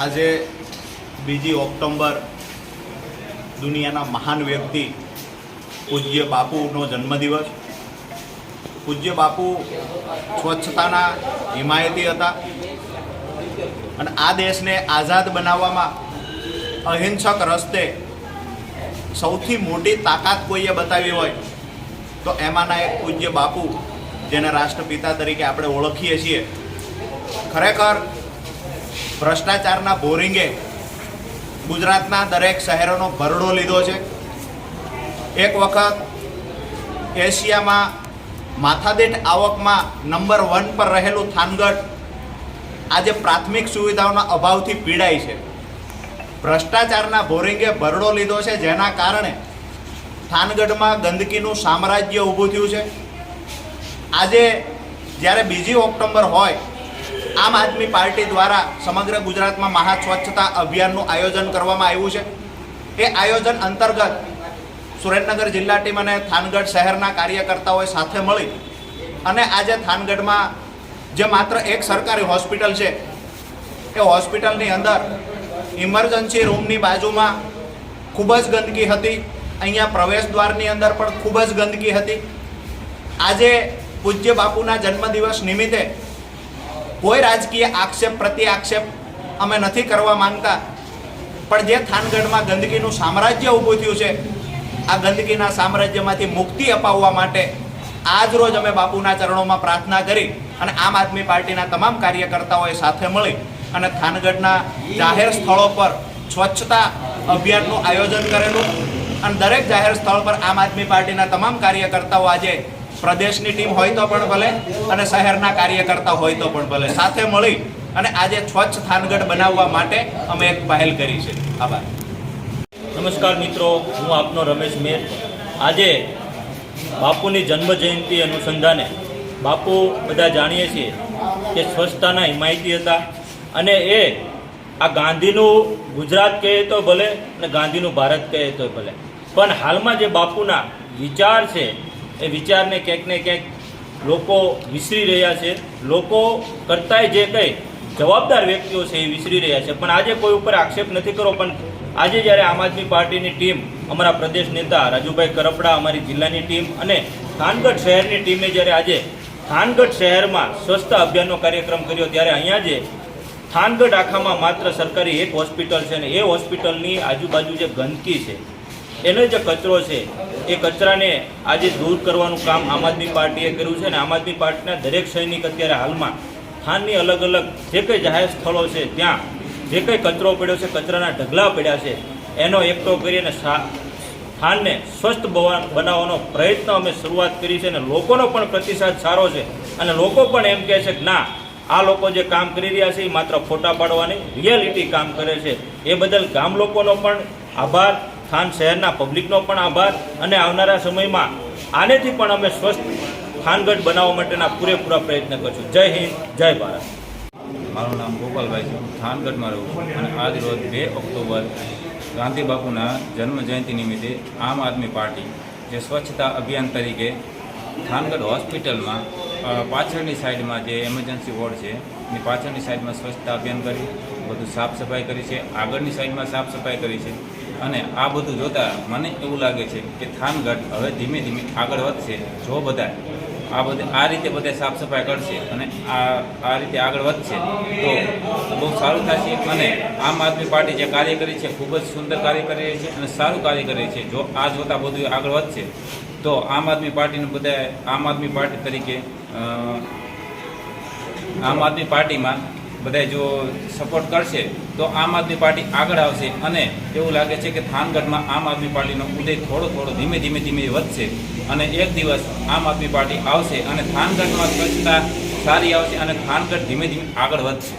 આજે 2 ઓક્ટોબર દુનિયાના મહાન વ્યક્તિ પૂજ્ય બાપુનો જન્મદિવસ। પૂજ્ય બાપુ સ્વચ્છતાના હિમાયતી હતા અને આ દેશને આઝાદ બનાવવામાં અહિંસક રસ્તે સૌથી મોટી તાકાત કોઈએ બતાવી હોય તો એમાંના એક પૂજ્ય બાપુ, જેને રાષ્ટ્રપિતા તરીકે આપણે ઓળખીએ છીએ। ખરેખર ભ્રષ્ટાચારના બોરિંગે ગુજરાતના દરેક શહેરોનો ભરડો લીધો છે। એક વખત એશિયામાં માથાદીઠ આવકમાં નંબર 1 પર રહેલું થાનગઢ આજે પ્રાથમિક સુવિધાઓના અભાવથી પીડાય છે। ભ્રષ્ટાચારના બોરિંગે ભરડો લીધો છે, જેના કારણે થાનગઢમાં ગંદકીનું સામ્રાજ્ય ઊભું થયું છે। આજે જ્યારે 2 ઓક્ટોબર હોય, આમ આદમી પાર્ટી દ્વારા સમગ્ર ગુજરાતમાં મહા સ્વચ્છતા અભિયાનનું આયોજન કરવામાં આવ્યું છે। એ આયોજન અંતર્ગત સુરેન્દ્રનગર જિલ્લા ટીમ અને થાનગઢ શહેરના કાર્યકર્તાઓએ સાથે મળી અને આજે થાનગઢમાં જે માત્ર એક સરકારી હોસ્પિટલ છે, એ હોસ્પિટલની અંદર ઇમરજન્સી રૂમની બાજુમાં ખૂબ જ ગંદકી હતી। અહીંયા પ્રવેશ દ્વારની અંદર પણ ખૂબ જ ગંદકી હતી। આજે પૂજ્ય બાપુના જન્મદિવસ નિમિત્તે કોઈ રાજકીય આક્ષેપ પ્રતિ આક્ષેપ અમે નથી કરવા માંગતા, પણ જે થાનગઢમાં ગંદકીનું સામ્રાજ્ય ઊભું થયું છે, આ ગંદકીના સામ્રાજ્યમાંથી મુક્તિ અપાવવા માટે આજ રોજ અમે બાપુના ચરણોમાં પ્રાર્થના કરી અને આમ આદમી પાર્ટીના તમામ કાર્યકર્તાઓએ સાથે મળી અને થાનગઢના જાહેર સ્થળો પર સ્વચ્છતા અભિયાનનું આયોજન કરેલું અને દરેક જાહેર સ્થળ પર આમ આદમી પાર્ટીના તમામ કાર્યકર્તાઓ આજે પ્રદેશની ટીમ હોય તો પણ ભલે અને શહેરના કાર્યકર્તા હોય તો પણ ભલે સાથે મળી અને આજે સ્વચ્છ થાનગઢ બનાવવા માટે અમે એક પહેલ કરી છે। આભાર। નમસ્કાર મિત્રો, હું આપનો રમેશ મેર। આજે બાપુની જન્મ જયંતિ અનુસંધાને બાપુ બધા જાણીએ છીએ કે સ્વચ્છતાના હિમાયતી હતા અને એ આ ગાંધીનું ગુજરાત કહે તો ભલે અને ગાંધીનું ભારત કહે તો ભલે, પણ હાલમાં જે બાપુના વિચાર છે એ વિચારને ક્યાંક ને ક્યાંક લોકો વિસરી રહ્યા છે। લોકો કરતાંય જે કંઈ જવાબદાર વ્યક્તિઓ છે એ વિસરી રહ્યા છે। પણ આજે કોઈ ઉપર આક્ષેપ નથી કરો, પણ આજે જ્યારે આમ આદમી પાર્ટીની ટીમ, અમારા પ્રદેશ નેતા રાજુભાઈ કરપડા, અમારી જિલ્લાની ટીમ અને થાનગઢ શહેરની ટીમે જ્યારે આજે થાનગઢ શહેરમાં સ્વચ્છતા અભિયાનનો કાર્યક્રમ કર્યો, ત્યારે અહીંયા જે થાનગઢ આખામાં માત્ર સરકારી એક હોસ્પિટલ છે ને એ હોસ્પિટલની આજુબાજુ જે ગંદકી છે, એનો જે કચરો છે, એ કચરાને આજે દૂર કરવાનું કામ આમ આદમી પાર્ટીએ કર્યું છે અને આમ આદમી પાર્ટીના દરેક સૈનિક અત્યારે હાલમાં થાનની અલગ અલગ જે કંઈ જાહેર સ્થળો છે ત્યાં જે કંઈ કચરો પડ્યો છે, કચરાના ઢગલા પડ્યા છે, એનો એકઠો કરી અને થાનને સ્વસ્થ બનાવવાનો પ્રયત્ન અમે શરૂઆત કરી છે અને લોકોનો પણ પ્રતિસાદ સારો છે અને લોકો પણ એમ કહે છે કે ના, આ લોકો જે કામ કરી રહ્યા છે એ માત્ર ફોટા પાડવાની રિયાલિટી કામ કરે છે। એ બદલ ગામ લોકોનો પણ આભાર, થાન શહેરના પબ્લિકનો પણ આભાર અને આવનારા સમયમાં આનેથી પણ અમે સ્વસ્થ થાનગઢ બનાવવા માટેના પૂરેપૂરા પ્રયત્ન કરશું। જય હિન્દ, જય ભારત। મારું નામ ગોપાલભાઈ છે, હું થાનગઢમાં રહું છું અને આજ રોજ 2 ઓક્ટોબર ગાંધી બાપુના જન્મ જયંતિ નિમિત્તે આમ આદમી પાર્ટી જે સ્વચ્છતા અભિયાન તરીકે થાનગઢ હોસ્પિટલમાં પાછળની સાઈડમાં જે એમરજન્સી વોર્ડ છે એની પાછળની સાઈડમાં સ્વચ્છતા અભિયાન કરી, બધું સાફ સફાઈ કરી છે, આગળની સાઈડમાં સાફ સફાઈ કરી છે અને આ બધું જોતાં મને એવું લાગે છે કે થાનગઢ હવે ધીમે ધીમે આગળ વધશે। જો બધા આ રીતે બધા સાફ સફાઈ કરશે અને આ રીતે આગળ વધશે તો બહુ સારું થશે અને આમ આદમી પાર્ટી જે કાર્ય કરી છે ખૂબ જ સુંદર કાર્ય કરી રહી છે અને સારું કાર્ય કરી રહી છે। જો આ જોતાં બધું આગળ વધશે તો આમ આદમી પાર્ટીને બધા આમ આદમી પાર્ટી તરીકે આમ આદમી પાર્ટીમાં બધા જો સપોર્ટ કરશે તો આમ આદમી પાર્ટી આગળ આવશે અને એવું લાગે છે કે થાનગઢમાં આમ આદમી પાર્ટીનો ઉદય થોડો ધીમે ધીમે વધશે અને એક દિવસ આમ આદમી પાર્ટી આવશે અને થાનગઢમાં સ્વચ્છતા સારી આવશે અને થાનગઢ ધીમે ધીમે આગળ વધશે।